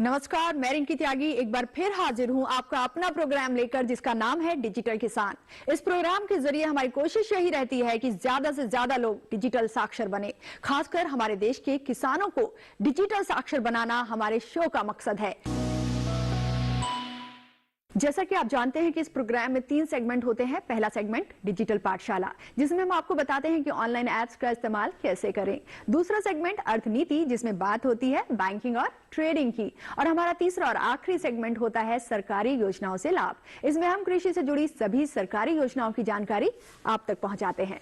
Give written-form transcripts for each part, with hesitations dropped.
नमस्कार, मैं रिंकी त्यागी एक बार फिर हाजिर हूं आपका अपना प्रोग्राम लेकर जिसका नाम है डिजिटल किसान। इस प्रोग्राम के जरिए हमारी कोशिश यही रहती है कि ज्यादा से ज्यादा लोग डिजिटल साक्षर बने। खासकर हमारे देश के किसानों को डिजिटल साक्षर बनाना हमारे शो का मकसद है। जैसा कि आप जानते हैं कि इस प्रोग्राम में 3 सेगमेंट होते हैं। पहला सेगमेंट डिजिटल पाठशाला, जिसमें हम आपको बताते हैं कि ऑनलाइन ऐप्स का इस्तेमाल कैसे करें। दूसरा सेगमेंट अर्थनीति, जिसमें बात होती है बैंकिंग और ट्रेडिंग की। और हमारा तीसरा और आखिरी सेगमेंट होता है सरकारी योजनाओं से लाभ। इसमें हम कृषि से जुड़ी सभी सरकारी योजनाओं की जानकारी आप तक पहुंचाते हैं।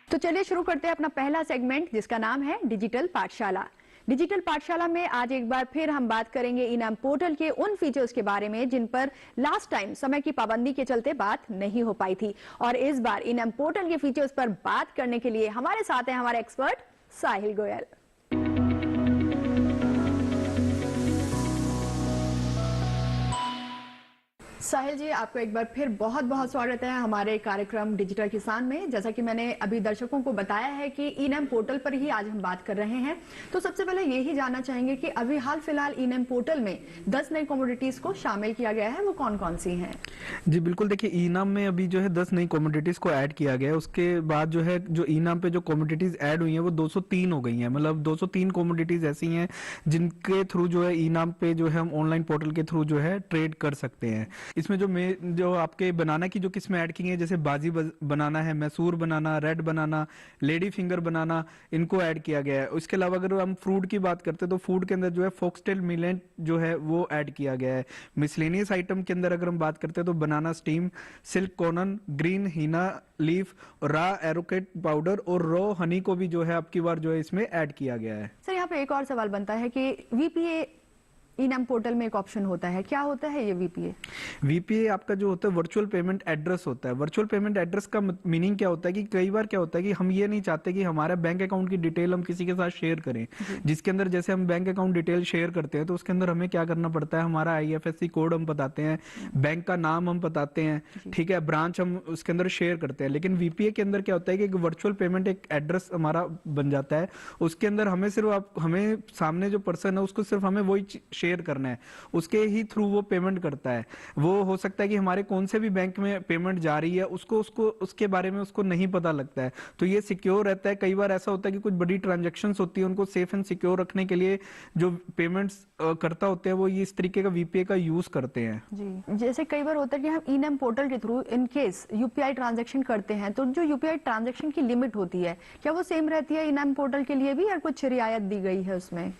तो चलिए शुरू करते हैं अपना पहला सेगमेंट, जिसका नाम है डिजिटल पाठशाला। डिजिटल पाठशाला में आज एक बार फिर हम बात करेंगे इनाम पोर्टल के उन फीचर्स के बारे में जिन पर लास्ट टाइम समय की पाबंदी के चलते बात नहीं हो पाई थी। और इस बार इनाम पोर्टल के फीचर्स पर बात करने के लिए हमारे साथ हैं हमारे एक्सपर्ट साहिल गोयल। साहिल जी, आपको एक बार फिर बहुत बहुत स्वागत है हमारे कार्यक्रम डिजिटल किसान में। जैसा कि मैंने अभी दर्शकों को बताया है कि ई-नैम पोर्टल पर ही आज हम बात कर रहे हैं। तो सबसे पहले यही जानना चाहेंगे कि अभी हाल फिलहाल ई-नैम पोर्टल में 10 नई कमोडिटीज को शामिल किया गया है, वो कौन कौन सी हैं? जी बिल्कुल, देखिए ई-नाम में अभी जो है 10 नई कमोडिटीज को ऐड किया गया है। उसके बाद जो है जो ई-नाम पे जो कमोडिटीज ऐड हुई हैं वो 203 हो गई हैं। मतलब 203 कमोडिटीज ऐसी हैं जिनके थ्रू जो है ई-नाम पे जो है हम ऑनलाइन पोर्टल के थ्रू जो है ट्रेड कर सकते हैं। इसमें जो आपके बनाना की जो किस्में ऐड की हैं, जैसे बाजी बनाना है, मैसूर बनाना, रेड बनाना, लेडी फिंगर बनाना, इनको ऐड किया गया है। इसके अलावा अगर हम फ्रूट की बात करते हैं तो फूड के अंदर जो है फॉक्सटेल मिलेट जो है वो ऐड किया गया है। मिसलेनियस आइटम के अंदर अगर हम बात करते हैं तो बनाना स्टीम, सिल्क कॉर्नन, ग्रीन हीना लीफ, रा एरोकेट पाउडर और रॉ हनी को भी जो है आपकी बार जो है इसमें ऐड किया गया है। सर, यहाँ पे एक और सवाल बनता है कि वीपीए ई-नैम पोर्टल में एक ऑप्शन होता है, क्या होता है ये वीपीए? वीपीए आपका जो होता है वर्चुअल पेमेंट एड्रेस होता है। वर्चुअल पेमेंट एड्रेस का मीनिंग क्या होता है कि कई बार क्या होता है कि हम ये नहीं चाहते कि हमारा बैंक अकाउंट की डिटेल हम किसी के साथ शेयर करें, जिसके अंदर जैसे हम बैंक अकाउंट डिटेल शेयर करते हैं तो उसके अंदर हमें क्या करना पड़ता है, हमारा आईएफएससी कोड हम बताते हैं, बैंक का नाम हम बताते हैं, ठीक है, ब्रांच हम उसके अंदर शेयर करते हैं। लेकिन वीपीए के अंदर क्या होता है कि एक वर्चुअल पेमेंट एक एड्रेस हमारा बन जाता है। उसके अंदर हमें सिर्फ हमें सामने जो पर्सन है उसको सिर्फ हमें वही शेयर करना है, उसके ही थ्रू वो पेमेंट करता है। वो हो सकता है कि हमारे कौन से भी बैंक में पेमेंट जा रही है उसको उसके बारे में उसको नहीं पता लगता है, तो ये सिक्योर रहता है। कई बार ऐसा होता है कि कुछ बड़ी ट्रांजैक्शंस होती है, उनको सेफ एंड सिक्योर रखने के लिए जो पेमेंट्स करता होते हैं वो ये इस तरीके का वीपीए का यूज करते हैं। जी, जैसे कई बार होता है कि हम ई-नैम पोर्टल के through in case UPI transaction करते हैं तो जो यूपीआई ट्रांजैक्शन की लिमिट होती है क्या वो सेम रहती है ई-नैम पोर्टल के लिए भी, या कुछ रियायत दी गई है उसमें?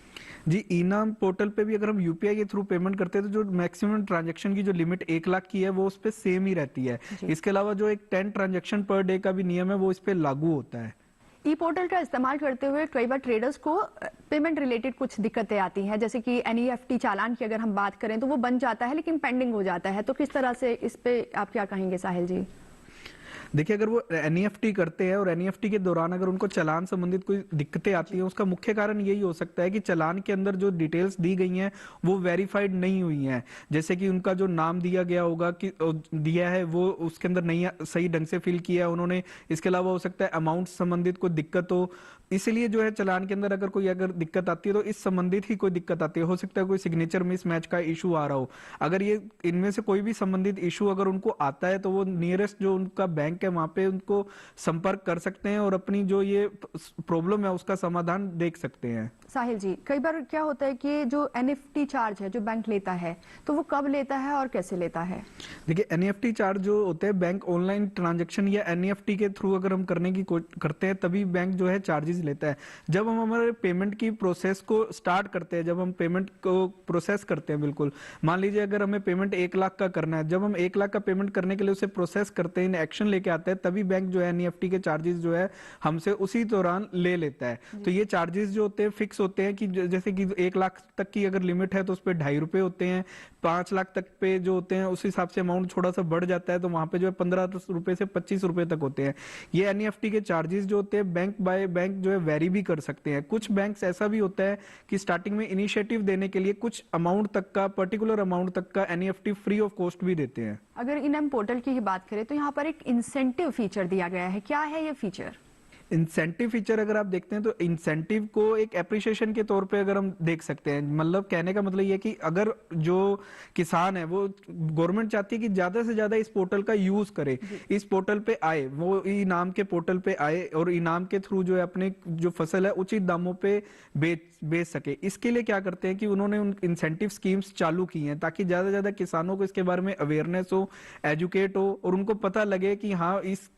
जी, ई-नाम पोर्टल पे भी अगर हम यूपीआई के थ्रू पेमेंट करते हैं तो जो मैक्सिमम ट्रांजैक्शन की जो लिमिट 1 लाख की है वो उस पे सेम ही रहती है। इसके अलावा जो एक 10 ट्रांजैक्शन पर डे का भी नियम है वो इस पे लागू होता है। ई पोर्टल का इस्तेमाल करते हुए कई बार ट्रेडर्स को पेमेंट रिलेटेड कुछ दिक्कतें आती हैं, जैसे कि एनईएफटी चालान की अगर हम बात करें तो वो बन जाता है लेकिन पेंडिंग हो जाता है। तो किस तरह से इस पे आप क्या कहेंगे साहिल जी? देखिए, अगर वो एनईएफटी करते हैं और एनईएफटी के दौरान अगर उनको चालान संबंधित कोई दिक्कतें आती हैं, उसका मुख्य कारण यही हो सकता है कि चालान के अंदर जो डिटेल्स दी गई हैं वो वेरीफाइड नहीं हुई हैं। जैसे कि उनका जो नाम दिया गया होगा कि दिया है वो उसके अंदर नहीं सही ढंग से फिल किया उन्होंने। इसके अलावा हो सकता है अमाउंट संबंधित कोई दिक्कत हो, इसलिए जो है चालान के अंदर अगर दिक्कत आती है तो इस संबंधित ही कोई दिक्कत आती है। हो सकता है कोई सिग्नेचर मिसमैच का इशू आ रहा हो। अगर ये इनमें से कोई भी संबंधित इशू अगर उनको आता है तो वो नियरेस्ट जो उनका बैंक है वहां पे उनको संपर्क कर सकते हैं और अपनी जो ये प्रॉब्लम है उसका समाधान देख सकते हैं। साहिल जी, कई बार क्या होता है कि जो एनईएफटी चार्ज है जो बैंक लेता है तो वो कब लेता है और कैसे लेता है? देखिए, एनईएफटी चार्ज जो होते हैं बैंक ऑनलाइन ट्रांजैक्शन या एनईएफटी के थ्रू अगर हम करने की करते हैं तभी बैंक जो है चार्जेस लेता है। जब हम हमारे पेमेंट की प्रोसेस को स्टार्ट करते हैं, जब हम पेमेंट को प्रोसेस करते हैं, बिल्कुल मान लीजिए अगर हमें पेमेंट 1 लाख का करना है, जब हम 1 लाख का पेमेंट करने के लिए उसे प्रोसेस करते हैं, एक्शन लेके आते हैं, तभी बैंक जो है एनईएफटी के चार्जेस जो है हमसे उसी दौरान ले लेता है। तो ये चार्जेस जो होते हैं फिक्स होते हैं कि जैसे कि 1 लाख तक की अगर लिमिट है तो उस पर 2.5 रुपए होते हैं, 5 लाख तक पे जो होते हैं उस हिसाब से अमाउंट थोड़ा सा बढ़ जाता है तो वहां पे जो है 15 रुपए से 25 रुपए तक होते हैं। ये एनईएफटी के चार्जेस जो होते हैं बैंक बाय बैंक जो है वेरी भी कर सकते हैं। कुछ बैंक्स ऐसा भी होता है कि स्टार्टिंग में इनिशिएटिव देने के लिए कुछ अमाउंट तक का, पर्टिकुलर अमाउंट तक का एनईएफटी फ्री ऑफ कॉस्ट भी देते हैं। अगर ई-नैम पोर्टल की ही बात करें तो यहाँ पर एक इंसेंटिव फीचर दिया गया है, क्या है ये फीचर? इंसेंटिव फीचर अगर आप देखते हैं तो इंसेंटिव को एक एप्रिसिएशन के तौर पे अगर हम देख सकते हैं, मतलब कहने का मतलब ये है कि अगर जो किसान है वो गवर्नमेंट चाहती है कि ज्यादा से ज्यादा इस पोर्टल का यूज करे, इस पोर्टल पे आए, वो इनाम के पोर्टल पे आए और इनाम के थ्रू जो है अपने जो फसल है उचित दामों पे बेच सके। इसके लिए क्या करते हैं कि उन्होंने उन इंसेंटिव स्कीम्स चालू की हैं ताकि ज्यादा से ज्यादा किसानों को इसके बारे में अवेयरनेस हो, एजुकेट हो और उनको पता लगे कि हाँ इस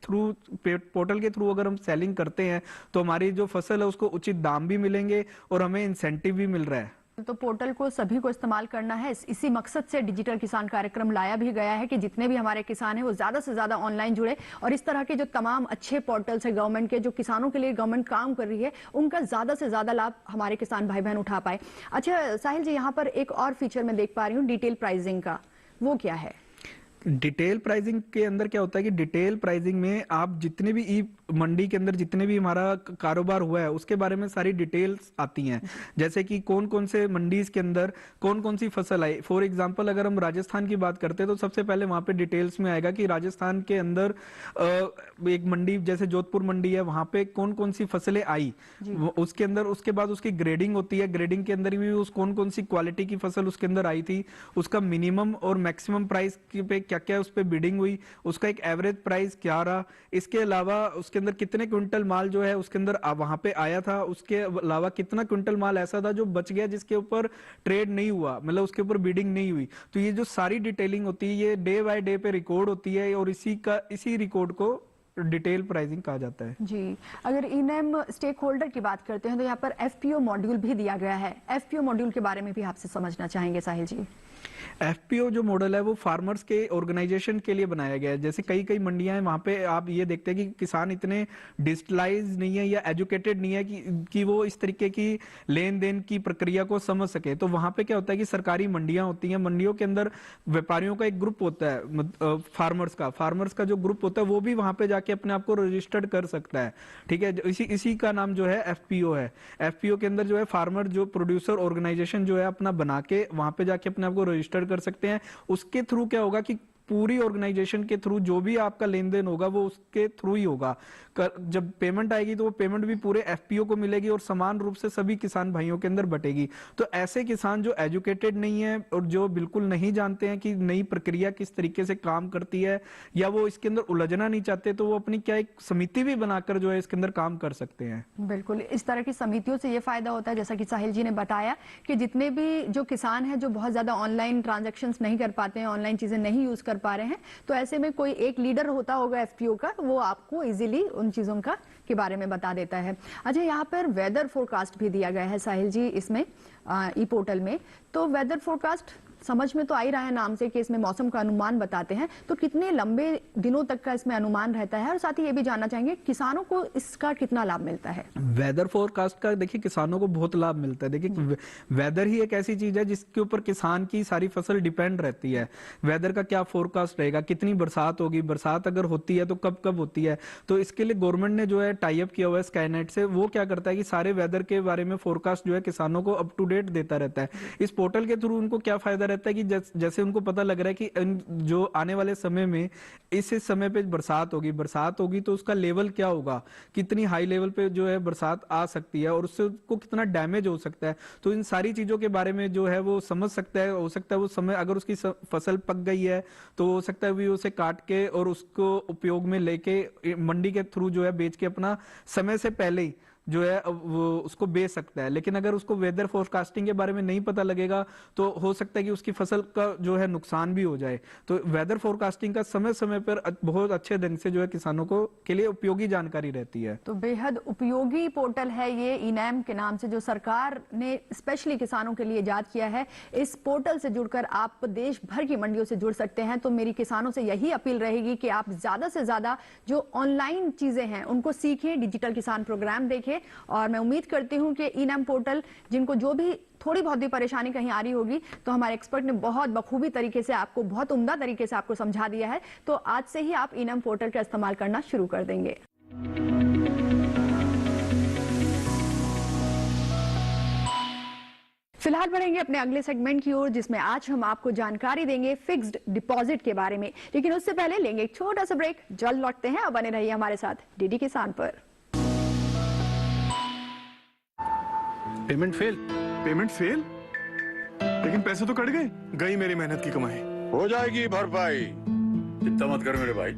थ्रू पोर्टल के थ्रू अगर हम सेलिंग करते हैं तो हमारी जो फसल है उसको उचित दाम भी मिलेंगे और हमें इंसेंटिव भी मिल रहा है। तो पोर्टल को सभी को इस्तेमाल करना है। इसी मकसद से डिजिटल किसान कार्यक्रम लाया भी गया है कि जितने भी हमारे किसान हैं वो ज्यादा से ज्यादा ऑनलाइन जुड़े और इस तरह के जो तमाम अच्छे पोर्टल्स है गवर्नमेंट के, जो किसानों के लिए गवर्नमेंट काम कर रही है, उनका ज्यादा से ज्यादा लाभ हमारे किसान भाई बहन उठा पाए। अच्छा साहिल जी, यहाँ पर एक और फीचर मैं देख पा रही हूँ डिटेल प्राइसिंग का, वो क्या है? डिटेल प्राइसिंग के अंदर क्या होता है कि डिटेल प्राइसिंग में आप जितने भी ई मंडी के अंदर जितने भी हमारा कारोबार हुआ है उसके बारे में सारी डिटेल्स आती हैं, जैसे कि कौन कौन से मंडीज के अंदर कौन कौन सी फसल आई। फॉर एग्जांपल अगर हम राजस्थान की बात करते हैं तो सबसे पहले वहां पे डिटेल्स में आएगा कि राजस्थान के अंदर एक मंडी जैसे जोधपुर मंडी है, वहां पे कौन कौन सी फसलें आई, उसके अंदर उसके बाद उसकी ग्रेडिंग होती है, ग्रेडिंग के अंदर भी उस कौन कौन सी क्वालिटी की फसल उसके अंदर आई थी, उसका मिनिमम और मैक्सिमम प्राइस पे क्या क्या उस पे बिडिंग हुई, उसका एक एवरेज प्राइस क्या रहा, इसके अलावा उसके अंदर कितने क्विंटल माल जो है उसके अंदर वहां पे आया था, उसके अलावा कितना क्विंटल माल ऐसा था जो बच गया जिसके ऊपर ट्रेड नहीं हुआ, मतलब उसके ऊपर बिडिंग नहीं हुई। तो ये जो सारी डिटेलिंग होती है ये डे बाय डे पे रिकॉर्ड होती है और इसी रिकॉर्ड को डिटेल प्राइसिंग कहा जाता है। जी, अगर इनएम स्टेक होल्डर की बात करते हैं तो यहाँ पर एफपीओ मॉड्यूल भी दिया गया है। एफपीओ मॉड्यूल के बारे में भी आपसे समझना चाहेंगे साहिल जी। एफपीओ जो मॉडल है वो फार्मर्स के ऑर्गेनाइजेशन के लिए बनाया गया है। जैसे कई कई मंडियां हैं वहां पे आप ये देखते हैं कि किसान इतने डिजिटलाइज नहीं है या एजुकेटेड नहीं है कि वो इस तरीके की लेन देन की प्रक्रिया को समझ सके। तो वहां पे क्या होता है कि सरकारी मंडियां होती हैं, मंडियों के अंदर व्यापारियों का एक ग्रुप होता है, फार्मर्स का जो ग्रुप होता है वो भी वहां पे जाके अपने आप को रजिस्टर्ड कर सकता है। ठीक है, इसी का नाम जो है एफपीओ है। एफपीओ के अंदर जो है फार्मर जो प्रोड्यूसर ऑर्गेनाइजेशन जो है अपना बना के वहां पे जाके अपने आप को रजिस्टर कर सकते हैं। उसके थ्रू क्या होगा कि पूरी ऑर्गेनाइजेशन के थ्रू जो भी आपका लेन देन होगा वो उसके थ्रू ही होगा। जब पेमेंट आएगी तो वो पेमेंट भी पूरे एफपीओ को मिलेगी और समान रूप से सभी किसान भाइयों के अंदर बटेगी। तो ऐसे किसान जो एजुकेटेड नहीं है और जो बिल्कुल नहीं जानते हैं कि नई प्रक्रिया किस तरीके से काम करती है या वो इसके अंदर उलझना नहीं चाहते, तो वो अपनी क्या एक समिति भी बनाकर जो है इसके अंदर काम कर सकते हैं। बिल्कुल, इस तरह की समितियों से ये फायदा होता है, जैसा कि साहिल जी ने बताया कि जितने भी जो किसान हैं जो बहुत ज्यादा ऑनलाइन ट्रांजेक्शन्स नहीं कर पाते हैं, ऑनलाइन चीजें नहीं यूज कर पा रहे हैं, तो ऐसे में कोई एक लीडर होता होगा एफपीओ का, वो आपको इजीली उन चीजों का के बारे में बता देता है। अच्छा, यहाँ पर वेदर फोरकास्ट भी दिया गया है साहिल जी इसमें ई पोर्टल में। तो वेदर फोरकास्ट समझ में तो आ ही रहा है नाम से कि इसमें मौसम का अनुमान बताते हैं, तो कितने लंबे दिनों तक का इसमें अनुमान रहता है? और साथ ही ये भी जानना चाहेंगे किसानों को इसका कितना लाभ मिलता है? वेदर फोरकास्ट का देखिए किसानों को बहुत लाभ मिलता है। देखिए वेदर ही एक ऐसी चीज है जिसके ऊपर किसान की सारी फसल डिपेंड रहती है। वेदर का क्या फोरकास्ट रहेगा, कितनी बरसात होगी, बरसात अगर होती है तो कब कब होती है। तो इसके लिए गवर्नमेंट ने जो है टाई अप किया हुआ है स्काईनेट से। वो क्या करता है कि सारे वेदर के बारे में फोरकास्ट जो है किसानों को अप टू डेट देता रहता है। इस पोर्टल के थ्रू उनको क्या फायदा रहता है कि जैसे उनको पता लग रहा है कि जो आने वाले समय में इस समय पे बरसात होगी तो उसका लेवल क्या होगा, कितनी हाई लेवल पे जो है बरसात आ सकती है और उससे उसको कितना डैमेज हो सकता है। तो इन सारी चीजों के बारे में जो है वो समझ सकता है। हो सकता है वो समय अगर उसकी फसल पक गई है तो हो सकता है वो उसे काट के और उसको उपयोग में लेके मंडी के थ्रू जो है बेच के अपना समय से पहले ही जो है वो उसको बेच सकता है। लेकिन अगर उसको वेदर फोरकास्टिंग के बारे में नहीं पता लगेगा तो हो सकता है कि उसकी फसल का जो है नुकसान भी हो जाए। तो वेदर फोरकास्टिंग का समय समय पर बहुत अच्छे ढंग से जो है किसानों को के लिए उपयोगी जानकारी रहती है। तो बेहद उपयोगी पोर्टल है ये इनैम के नाम से, जो सरकार ने स्पेशली किसानों के लिए इजाद किया है। इस पोर्टल से जुड़कर आप देश भर की मंडियों से जुड़ सकते हैं। तो मेरी किसानों से यही अपील रहेगी कि आप ज्यादा से ज्यादा जो ऑनलाइन चीजें हैं उनको सीखें, डिजिटल किसान प्रोग्राम देखें। और मैं उम्मीद करती हूं कि इनैम पोर्टल, जिनको जो भी थोड़ी बहुत भी परेशानी कहीं आ रही होगी, तो हमारे एक्सपर्ट ने बहुत बखूबी तरीके से आपको, बहुत उम्दा तरीके से आपको समझा दिया है। तो आज से ही आप इनैम पोर्टल का इस्तेमाल करना शुरू कर देंगे। फिलहाल बढ़ेंगे अपने अगले सेगमेंट की ओर, जिसमें आज हम आपको जानकारी देंगे फिक्स्ड डिपॉजिट के बारे में। लेकिन उससे पहले लेंगे एक छोटा सा ब्रेक, जल्द लौटते हैं। अब बने रहिए हमारे साथ डीडी किसान पर। Payment fail. Payment fail? लेकिन पैसे तो कट गए, गई मेरी मेहनत की कमाई। हो जाएगी भरपाई, चिंता मत कर मेरे भाई।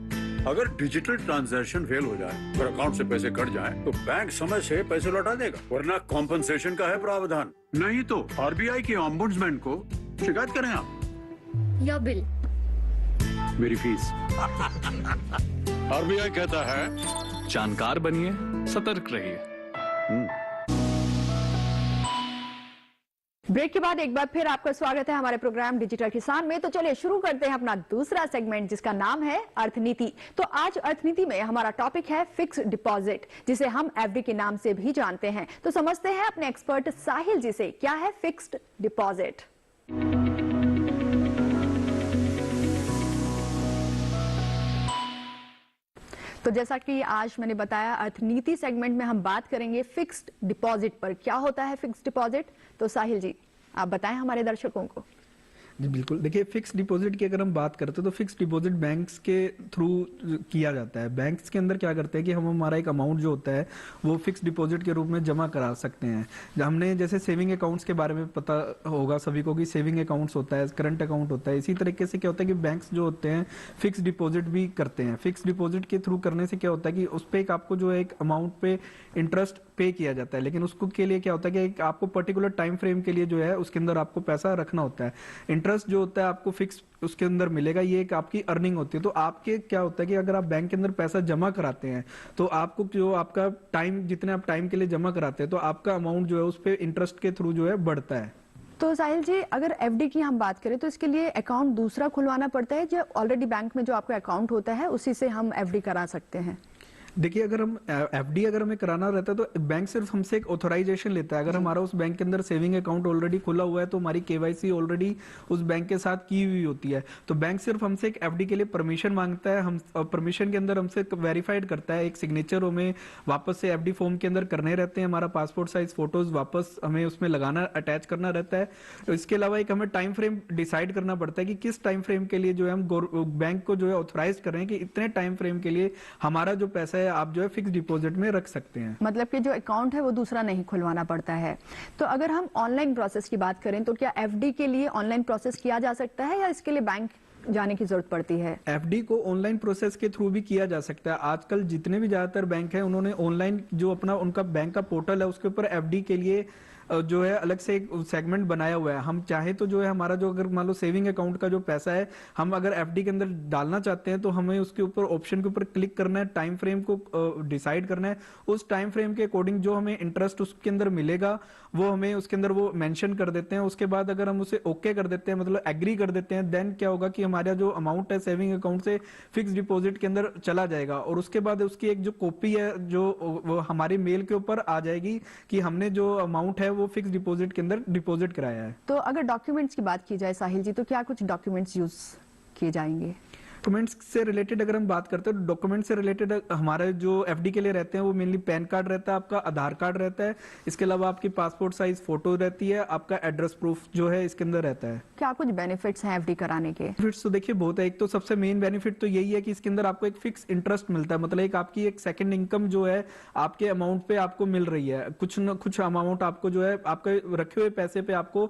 अगर डिजिटल ट्रांजैक्शन फेल हो जाए और अकाउंट से पैसे कट जाएं, तो बैंक समय से पैसे लौटा देगा, वरना कॉम्पनसेशन का है प्रावधान। नहीं तो आरबीआई के ओम्बुड्समैन को शिकायत करें आप। Your bill. मेरी फीस। आरबीआई कहता है जानकार बनिए, सतर्क रहिए। ब्रेक के बाद एक बार फिर आपका स्वागत है हमारे प्रोग्राम डिजिटल किसान में। तो चलिए शुरू करते हैं अपना दूसरा सेगमेंट, जिसका नाम है अर्थनीति। तो आज अर्थनीति में हमारा टॉपिक है फिक्स डिपॉजिट, जिसे हम एफडी के नाम से भी जानते हैं। तो समझते हैं अपने एक्सपर्ट साहिल जी से, क्या है फिक्स्ड डिपॉजिट। तो जैसा कि आज मैंने बताया, अर्थनीति सेगमेंट में हम बात करेंगे फिक्स्ड डिपॉजिट पर। क्या होता है फिक्स्ड डिपॉजिट? तो साहिल जी आप बताएं हमारे दर्शकों को। जी बिल्कुल, देखिए फिक्स डिपॉजिट की अगर हम बात करते हैं तो फिक्स डिपॉजिट बैंक्स के थ्रू किया जाता है। बैंक्स के अंदर क्या करते हैं कि हम हमारा एक अमाउंट जो होता है वो फिक्स डिपॉजिट के रूप में जमा करा सकते हैं। हमने जैसे सेविंग अकाउंट्स के बारे में पता होगा सभी को कि सेविंग अकाउंट्स होता है, करंट अकाउंट होता है। इसी तरीके से क्या होता है कि बैंक्स जो होते हैं फिक्स डिपॉजिट भी करते हैं। फिक्स डिपॉजिट के थ्रू करने से क्या होता है कि उस पर एक आपको जो है एक अमाउंट पे इंटरेस्ट पे किया जाता है, लेकिन उसको के लिए क्या होता है कि एक आपको पर्टिकुलर टाइम फ्रेम के लिए जो है उसके अंदर आपको पैसा रखना होता है। इंटरेस्ट जो होता है आपको फिक्स उसके अंदर मिलेगा, ये एक आपकी अर्निंग होती है। तो आपके क्या होता है कि अगर आप बैंक के अंदर पैसा जमा कराते हैं तो आपको जो आपका टाइम, जितने आप टाइम के लिए जमा कराते हैं, तो आपका अमाउंट जो है उस पर इंटरेस्ट के थ्रू जो है बढ़ता है। तो साहिल जी, अगर एफडी की हम बात करें तो इसके लिए अकाउंट दूसरा खुलवाना पड़ता है, जो ऑलरेडी बैंक में जो आपका अकाउंट होता है उसी से हम एफडी करा सकते हैं? देखिए, अगर हम एफडी अगर हमें कराना रहता है तो बैंक सिर्फ हमसे एक ऑथराइजेशन लेता है। अगर हमारा उस बैंक के अंदर सेविंग अकाउंट ऑलरेडी खुला हुआ है तो हमारी केवाईसी ऑलरेडी उस बैंक के साथ की हुई होती है। तो बैंक सिर्फ हमसे एक एफडी के लिए परमिशन मांगता है। हम परमिशन के अंदर हमसे वेरीफाइड करता है, एक सिग्नेचर हमें वापस से एफडी फॉर्म के अंदर करने रहते हैं। हमारा पासपोर्ट साइज फोटोज वापस हमें उसमें लगाना, अटैच करना रहता है। तो इसके अलावा एक हमें टाइम फ्रेम डिसाइड करना पड़ता है कि किस टाइम फ्रेम के लिए जो है हम बैंक को जो है ऑथराइज कर रहे हैं कि इतने टाइम फ्रेम के लिए हमारा जो पैसा है आप जो है फिक्स डिपॉजिट में रख सकते हैं। मतलब कि जो अकाउंट है वो दूसरा नहीं खुलवाना पड़ता है। तो अगर हम ऑनलाइन प्रोसेस की बात करें तो क्या एफडी के लिए ऑनलाइन प्रोसेस किया जा सकता है या इसके लिए बैंक जाने की जरूरत पड़ती है? एफडी को ऑनलाइन प्रोसेस के थ्रू भी किया जा सकता है। आजकल जितने भी ज्यादातर बैंक हैं उन्होंने ऑनलाइन जो अपना उनका बैंक का पोर्टल है उसके ऊपर एफडी के लिए जो है अलग से एक सेगमेंट बनाया हुआ है। हम चाहे तो जो है हमारा जो अगर मान लो सेविंग अकाउंट का जो पैसा है हम अगर एफडी के अंदर डालना चाहते हैं तो हमें उसके ऊपर ऑप्शन के ऊपर क्लिक करना है, टाइम फ्रेम को डिसाइड करना है। उस टाइम फ्रेम के अकॉर्डिंग जो हमें इंटरेस्ट उसके अंदर मिलेगा वो हमें उसके अंदर वो मेंशन कर देते हैं। उसके बाद अगर हम उसे ओके कर देते हैं, मतलब एग्री कर देते हैं, देन क्या होगा कि हमारा जो अमाउंट है सेविंग अकाउंट से फिक्स डिपॉजिट के अंदर चला जाएगा और उसके बाद उसकी एक जो कॉपी है जो वो हमारे मेल के ऊपर आ जाएगी कि हमने जो अमाउंट है वो फिक्स डिपॉजिट के अंदर डिपॉजिट कराया है। तो अगर डॉक्यूमेंट्स की बात की जाए साहिल जी, तो क्या कुछ डॉक्यूमेंट्स यूज किए जाएंगे? डॉक्यूमेंट्स से रिलेटेड अगर हम बात करते हैं तो डॉक्यूमेंट से रिलेटेड हमारे जो एफडी के लिए रहते हैं वो मेनली पैन कार्ड रहता है, आपका आधार कार्ड रहता है, इसके अलावा आपकी पासपोर्ट साइज फोटो रहती है, आपका एड्रेस प्रूफ जो है इसके अंदर रहता है। क्या कुछ बेनिफिट्स हैं एफडी कराने के? बेनिफिट्स तो देखिए बहुत है। एक तो सबसे मेन बेनिफिट तो यही है कि इसके अंदर आपको एक फिक्स इंटरेस्ट मिलता है, मतलब एक आपकी एक सेकंड इनकम जो है आपके अमाउंट पे आपको मिल रही है। कुछ न कुछ अमाउंट आपको जो है आपके रखे हुए पैसे पे आपको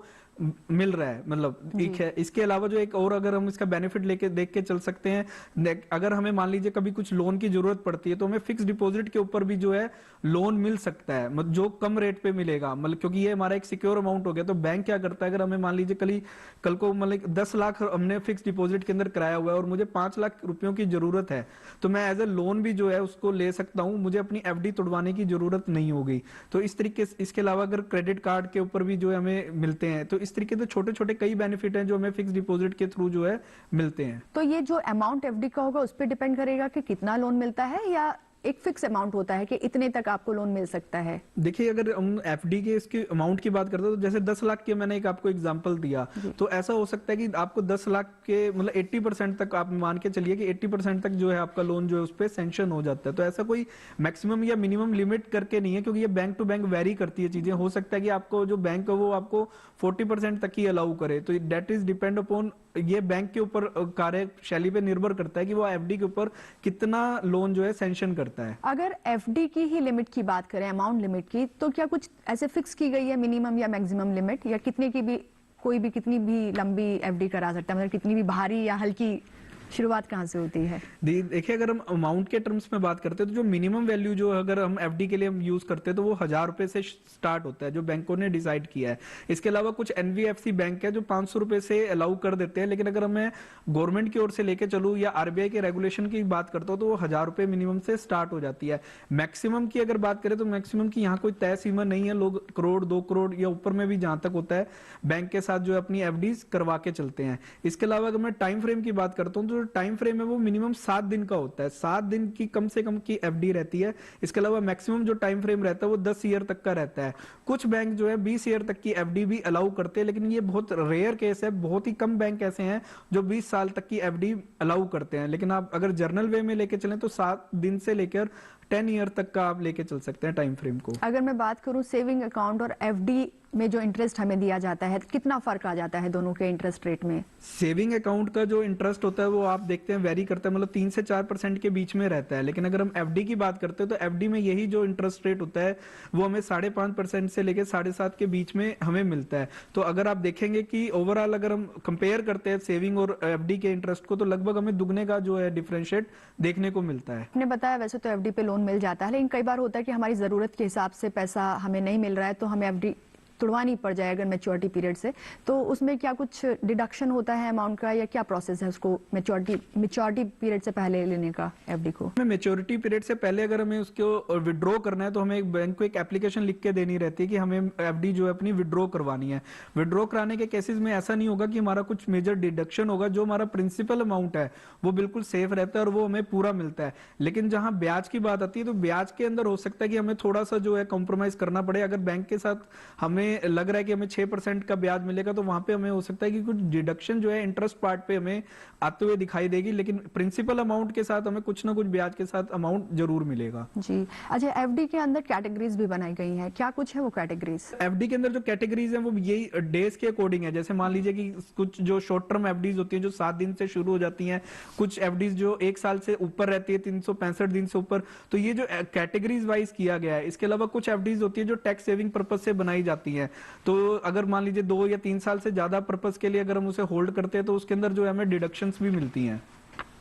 मिल रहा है, मतलब एक है। इसके अलावा जो एक और अगर हम इसका बेनिफिट लेके देख के चल सकते हैं, अगर हमें मान लीजिए कभी कुछ लोन की जरूरत पड़ती है तो हमें फिक्स डिपॉजिट के ऊपर भी जो है लोन मिल सकता है, मतलब जो कम रेट पे मिलेगा, मतलब क्योंकि ये हमारा एक सिक्योर अमाउंट हो गया। तो बैंक क्या करता है, अगर हमें मान लीजिए कल को मतलब 10 लाख हमने फिक्स डिपॉजिट के अंदर कराया हुआ है और मुझे 5 लाख रुपयों की जरूरत है तो मैं एज ए लोन भी जो है उसको ले सकता हूं, मुझे अपनी एफडी तोड़वाने की जरूरत नहीं होगी। तो इस तरीके से, इसके अलावा अगर क्रेडिट कार्ड के ऊपर भी जो है हमें मिलते हैं, तो इस तरीके से छोटे छोटे कई बेनिफिट हैं जो हमें फिक्स डिपॉजिट के थ्रू जो है मिलते हैं। तो ये जो अमाउंट एफडी का होगा उस पर डिपेंड करेगा कि कितना लोन मिलता है या एक फिक्स अमाउंट होता है कि इतने तक आपको लोन मिल सकता है? देखिए, अगर हम एफडी के इसके अमाउंट की बात करते हैं तो जैसे 10 लाख के मैंने एक आपको एग्जांपल दिया, तो ऐसा हो सकता है कि आपको 10 लाख के मतलब 80% तक आप मान के चलिए कि 80% तक जो है आपका लोन जो है उस पर सैंक्शन हो जाता है। तो ऐसा कोई मैक्सिमम या मिनिमम लिमिट करके नहीं है, क्योंकि ये बैंक टू बैंक वेरी करती है चीजें। हो सकता है कि आपको जो बैंक है वो आपको 40% तक ही अलाउ करे, तो दैट इज डिपेंड अपॉन, ये बैंक के ऊपर कार्यशैली पे निर्भर करता है कि वो एफडी के ऊपर कितना लोन जो है सैंक्शन करता है। करता है। अगर एफडी की ही लिमिट की बात करें, अमाउंट लिमिट की, तो क्या कुछ ऐसे फिक्स की गई है मिनिमम या मैक्सिमम लिमिट, या कितने की भी कोई भी कितनी भी लंबी एफडी करा सकता है, मतलब कितनी भी भारी या हल्की, शुरुआत कहाँ से होती है? देखिए, अगर हम अमाउंट के टर्म्स में बात करते हैं तो जो मिनिमम वैल्यू जो अगर हम एफडी के लिए हम यूज करते हैं तो वो 1000 रुपए से स्टार्ट होता है, जो बैंकों ने डिसाइड किया है। इसके अलावा कुछ एनबीएफसी बैंक है जो 500 रुपए से अलाउ कर देते हैं, लेकिन अगर मैं गवर्नमेंट की ओर से लेके चलूँ या आरबीआई के रेगुलेशन की बात करता हूँ तो वो 1000 रुपए मिनिमम से स्टार्ट हो जाती है। मैक्सिमम की अगर बात करें तो मैक्सिमम की यहाँ कोई तय सीमा नहीं है, लोग करोड़ 2 करोड़ या ऊपर में भी जहां तक होता है बैंक के साथ जो अपनी एफडीज करवा के चलते हैं। इसके अलावा अगर मैं टाइम फ्रेम की बात करता हूँ तो टाइम फ्रेम है वो मिनिमम 7 दिन का होता है, 7 दिन की कम से कम की एफडी रहती है। इसके अलावा मैक्सिमम जो टाइम फ्रेम रहता है वो 10 ईयर तक का रहता है। कुछ बैंक जो है 20 ईयर तक की एफडी भी अलाउ करते हैं, लेकिन ये बहुत रेयर केस है, बहुत ही कम बैंक ऐसे हैं जो 20 साल तक की एफडी अलाउ करते हैं। लेकिन आप अगर जर्नल वे में लेके चलें तो 7 दिन से लेकर 10 ईयर तक का आप लेके चल सकते हैं टाइम फ्रेम को। अगर मैं बात करूं सेविंग अकाउंट और एफडी में जो इंटरेस्ट हमें दिया जाता है, कितना फर्क आ जाता है दोनों के इंटरेस्ट रेट में? सेविंग अकाउंट का जो इंटरेस्ट होता है वो आप देखते हैं वेरी करता है, मतलब 3 से 4% के बीच में रहता है। लेकिन अगर हम एफडी की बात करते हैं तो एफडी में यही जो इंटरेस्ट रेट होता है वो हमें 5.5% से लेकर 7.5% के बीच में हमें मिलता है। तो अगर आप देखेंगे कि ओवरऑल अगर हम कंपेयर करते हैं सेविंग और एफडी के इंटरेस्ट को तो लगभग हमें दुगने का जो है डिफरेंशिएट देखने को मिलता है। आपने बताया वैसे तो एफडी पे लोन मिल जाता है, लेकिन कई बार होता है कि हमारी जरूरत के हिसाब से पैसा हमें नहीं मिल रहा है तो हमें एफडी तुड़वानी पड़ जाए अगर मैच्योरिटी पीरियड से, तो उसमें क्या कुछ डिडक्शन होता है अमाउंट का, या क्या प्रोसेस है उसको मैच्योरिटी पीरियड से पहले लेने का एफडी को? मैच्योरिटी पीरियड से पहले अगर हमें उसको विड्रॉ करना है तो हमें एक बैंक को एक एप्लीकेशन लिख के देनी रहती है कि हमें एफडी जो है अपनी विड्रॉ करवानी है। विड्रॉ कराने के केसेस में ऐसा नहीं होगा कि हमारा कुछ मेजर डिडक्शन होगा, जो हमारा प्रिंसिपल अमाउंट है वो बिल्कुल सेफ रहता है और वो हमें पूरा मिलता है। लेकिन जहां ब्याज की बात आती है तो ब्याज के अंदर हो सकता है कि हमें थोड़ा सा जो है कॉम्प्रोमाइज करना पड़े। अगर बैंक के साथ हमें लग रहा है कि हमें 6% का ब्याज मिलेगा तो वहां पे हमें हो सकता है कि कुछ डिडक्शन जो है इंटरेस्ट पार्ट पे हमें आते हुए दिखाई देगी, लेकिन प्रिंसिपल अमाउंट के साथ हमें कुछ ना कुछ ब्याज के साथ अमाउंट जरूर मिलेगा। जी अच्छा, एफडी के अंदर कैटेगरीज भी बनाई गई हैं, क्या कुछ है वो कैटेगरीज? एफडी के अंदर जो कैटेगरीज हैं वो यही डेज के अकॉर्डिंग है। जैसे मान लीजिए कि कुछ जो शॉर्ट टर्म एफडीज होती हैं जो 7 दिन से शुरू हो जाती हैं, कुछ एफडीज जो 1 साल से ऊपर रहती है 365 दिन से ऊपर, तो ये जो कैटेगरीज वाइज किया गया है। इसके अलावा कुछ एफडीज होती है जो टैक्स सेविंग पर्पज से बनाई जाती है, तो अगर मान लीजिए 2 या 3 साल से ज्यादा पर्पस के लिए अगर हम उसे होल्ड करते हैं तो उसके अंदर जो है हमें डिडक्शंस भी मिलती हैं।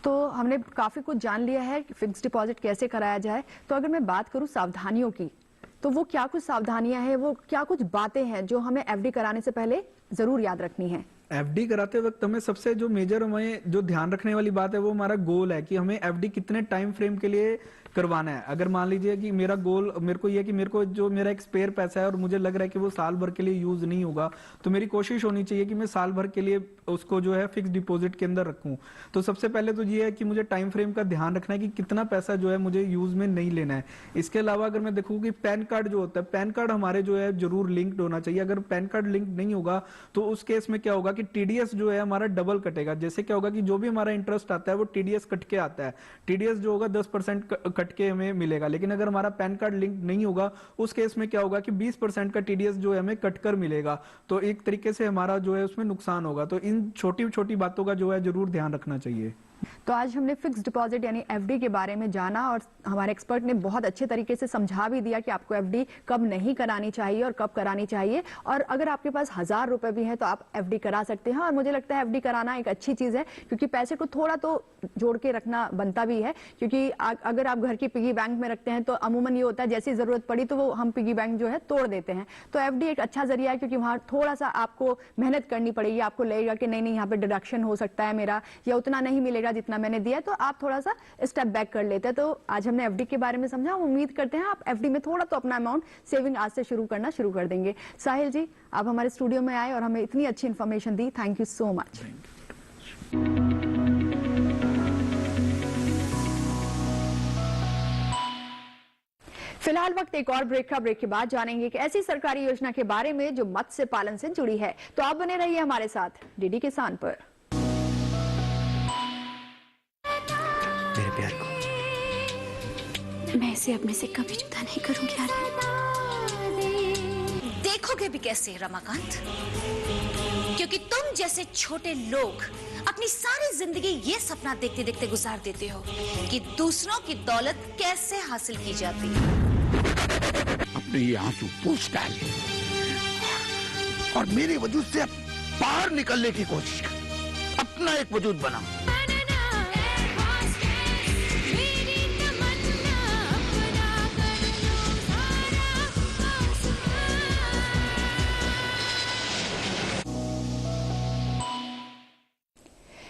तो हमने काफी कुछ जान लिया है कि फिक्स डिपॉजिट कैसे कराया जाए। तो अगर मैं बात करूं सावधानियों की, तो वो क्या कुछ सावधानियां हैं, वो क्या कुछ बातें हैं जो हमें एफडी कराने से पहले जरूर याद रखनी है? एफडी कराते वक्त हमें सबसे जो मेजर हमें जो ध्यान रखने वाली बात है वो हमारा गोल है कि हमें एफडी कितने टाइम फ्रेम के लिए करवाना है। अगर मान लीजिए कि मेरा गोल मेरे को ये है कि मेरे को जो मेरा एक स्पेयर पैसा है और मुझे लग रहा है कि वो साल भर के लिए यूज नहीं होगा, तो मेरी कोशिश होनी चाहिए कि मैं साल भर के लिए उसको जो है फिक्स डिपॉजिट के अंदर रखूं। तो सबसे पहले तो ये है कि मुझे टाइम फ्रेम का ध्यान रखना है कि कितना पैसा जो है मुझे यूज में नहीं लेना है। इसके अलावा अगर मैं देखूं कि पैन कार्ड जो होता है, पैन कार्ड हमारे जो है जरूर लिंक्ड होना चाहिए। अगर पैन कार्ड लिंक नहीं होगा तो उस केस में क्या होगा कि टीडीएस जो है हमारा डबल कटेगा। जैसे क्या होगा कि जो भी हमारा इंटरेस्ट आता है वो टीडीएस कट के आता है, टीडीएस जो होगा 10% कट के हमें मिलेगा। लेकिन अगर हमारा पैन कार्ड लिंक नहीं होगा उस केस में क्या होगा कि 20% का टीडीएस जो है हमें कट कर मिलेगा, तो एक तरीके से हमारा जो है उसमें नुकसान होगा। तो इन छोटी छोटी बातों का जो है जरूर ध्यान रखना चाहिए। तो आज हमने फिक्स डिपॉजिट यानी एफडी के बारे में जाना और हमारे एक्सपर्ट ने बहुत अच्छे तरीके से समझा भी दिया कि आपको एफडी कब नहीं करानी चाहिए और कब करानी चाहिए। और अगर आपके पास 1000 रुपए भी है तो आप एफडी करा सकते हैं। और मुझे लगता है एफडी कराना एक अच्छी चीज है, क्योंकि पैसे को थोड़ा तो जोड़ के रखना बनता भी है। क्योंकि अगर आप घर की पिगी बैंक में रखते हैं तो अमूमन ये होता है जैसी जरूरत पड़ी तो वो हम पिगी बैंक जो है तोड़ देते हैं। तो एफडी एक अच्छा जरिया है, क्योंकि वहां थोड़ा सा आपको मेहनत करनी पड़ेगी। आपको लगेगा कि नहीं यहाँ पे डिडक्शन हो सकता है मेरा, या उतना नहीं मिलेगा जितना मैंने दिया, तो आप थोड़ा सा स्टेप बैक कर लेते हैं। तो आज हमने एफडी के बारे में समझा। उम्मीद करते हैं आप एफडी में थोड़ा तो अपना अमाउंट सेविंग आज से शुरू करना शुरू कर देंगे। साहिल जी, आप हमारे स्टूडियो में आए और हमें इतनी अच्छी information the, thank you so much. फिलहाल वक्त एक और ब्रेक का। ब्रेक के बाद जानेंगे कि ऐसी सरकारी योजना के बारे में जो मत्स्य पालन से जुड़ी है। तो आप बने रहिए हमारे साथ डीडी किसान पर। मेरे प्यार को मैं इसे अपने से कभी जुदा नहीं करूंगी आर्यन। देखोगे भी कैसे रमाकांत, क्योंकि तुम जैसे छोटे लोग अपनी सारी जिंदगी ये सपना देखते देखते गुजार देते हो कि दूसरों की दौलत कैसे हासिल की जाती है। अपने ये आंसू पोंछ डाल और मेरे वजूद से बाहर निकलने की कोशिश कर, अपना एक वजूद बना।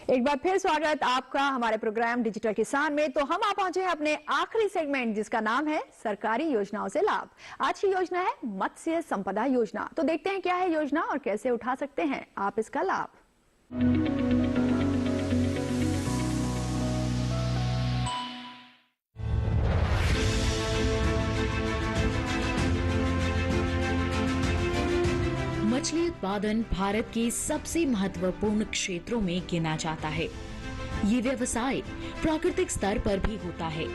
एक बार फिर स्वागत आपका हमारे प्रोग्राम डिजिटल किसान में। तो हम आ पहुंचे हैं अपने आखिरी सेगमेंट जिसका नाम है सरकारी योजनाओं से लाभ। आज की योजना है मत्स्य संपदा योजना। तो देखते हैं क्या है योजना और कैसे उठा सकते हैं आप इसका लाभ। मछली उत्पादन भारत के सबसे महत्वपूर्ण क्षेत्रों में गिना जाता है। ये व्यवसाय प्राकृतिक स्तर पर भी होता है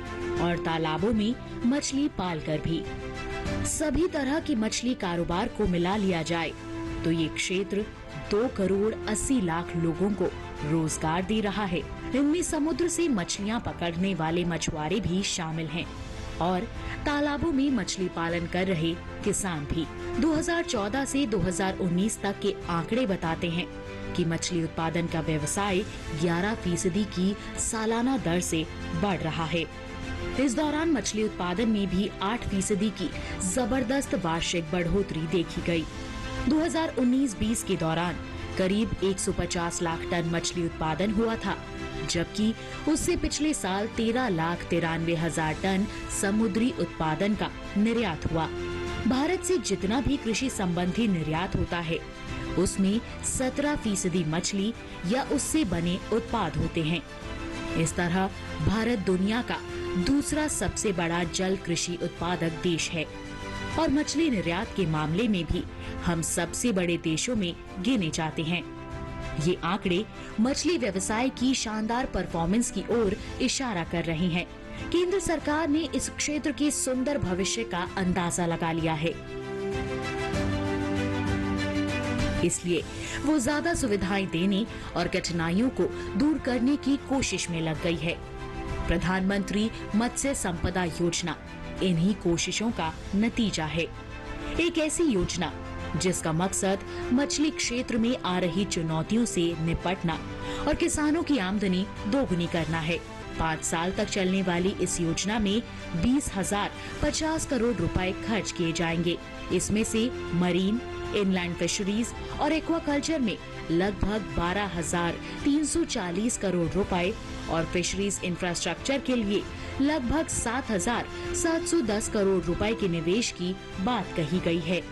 और तालाबों में मछली पालकर भी। सभी तरह की मछली कारोबार को मिला लिया जाए तो ये क्षेत्र 2 करोड़ 80 लाख लोगों को रोजगार दे रहा है। इनमें समुद्र से मछलियां पकड़ने वाले मछुआरे भी शामिल हैं और तालाबों में मछली पालन कर रहे किसान भी। 2014 से 2019 तक के आंकड़े बताते हैं कि मछली उत्पादन का व्यवसाय 11% की सालाना दर से बढ़ रहा है। इस दौरान मछली उत्पादन में भी 8% की जबरदस्त वार्षिक बढ़ोतरी देखी गई। 2019-20 के दौरान करीब 150 लाख टन मछली उत्पादन हुआ था, जबकि उससे पिछले साल 13,93,000 टन समुद्री उत्पादन का निर्यात हुआ। भारत से जितना भी कृषि संबंधी निर्यात होता है उसमें 17% मछली या उससे बने उत्पाद होते हैं। इस तरह भारत दुनिया का दूसरा सबसे बड़ा जल कृषि उत्पादक देश है और मछली निर्यात के मामले में भी हम सबसे बड़े देशों में गिने जाते हैं। ये आंकड़े मछली व्यवसाय की शानदार परफॉर्मेंस की ओर इशारा कर रहे हैं। केंद्र सरकार ने इस क्षेत्र के सुंदर भविष्य का अंदाजा लगा लिया है, इसलिए वो ज्यादा सुविधाएं देने और कठिनाइयों को दूर करने की कोशिश में लग गई है। प्रधानमंत्री मत्स्य संपदा योजना इन्हीं कोशिशों का नतीजा है। एक ऐसी योजना जिसका मकसद मछली क्षेत्र में आ रही चुनौतियों से निपटना और किसानों की आमदनी दोगुनी करना है। 5 साल तक चलने वाली इस योजना में 20,050 करोड़ रुपए खर्च किए जाएंगे। इसमें से मरीन, इनलैंड फिशरीज और एक्वाकल्चर में लगभग 12,340 करोड़ रुपए और फिशरीज इंफ्रास्ट्रक्चर के लिए लगभग 7,710 करोड़ रुपए के निवेश की बात कही गई है।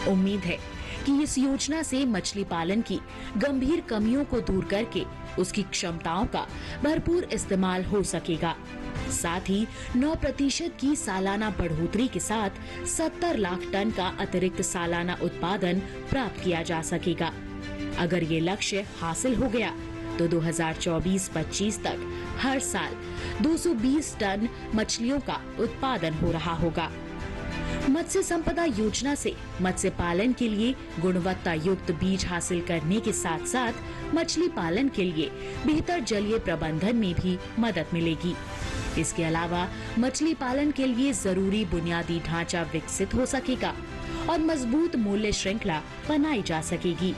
उम्मीद है कि इस योजना से मछली पालन की गंभीर कमियों को दूर करके उसकी क्षमताओं का भरपूर इस्तेमाल हो सकेगा। साथ ही 9% की सालाना बढ़ोतरी के साथ 70 लाख टन का अतिरिक्त सालाना उत्पादन प्राप्त किया जा सकेगा। अगर ये लक्ष्य हासिल हो गया तो 2024-25 तक हर साल 220 टन मछलियों का उत्पादन हो रहा होगा। मत्स्य संपदा योजना से मत्स्य पालन के लिए गुणवत्ता युक्त बीज हासिल करने के साथ साथ मछली पालन के लिए बेहतर जलीय प्रबंधन में भी मदद मिलेगी। इसके अलावा मछली पालन के लिए जरूरी बुनियादी ढांचा विकसित हो सकेगा और मजबूत मूल्य श्रृंखला बनाई जा सकेगी।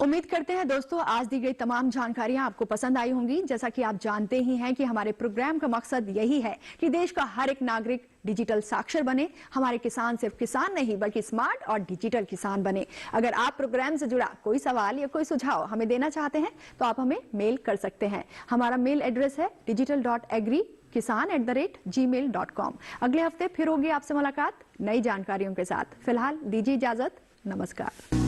उम्मीद करते हैं दोस्तों आज दी गई तमाम जानकारियां आपको पसंद आई होंगी। जैसा कि आप जानते ही हैं कि हमारे प्रोग्राम का मकसद यही है कि देश का हर एक नागरिक डिजिटल साक्षर बने। हमारे किसान सिर्फ किसान नहीं बल्कि स्मार्ट और डिजिटल किसान बने। अगर आप प्रोग्राम से जुड़ा कोई सवाल या कोई सुझाव हमें देना चाहते हैं तो आप हमें मेल कर सकते हैं। हमारा मेल एड्रेस है digital.agri@gmail.com। अगले हफ्ते फिर होगी आपसे मुलाकात नई जानकारियों के साथ। फिलहाल दीजिए इजाजत। नमस्कार।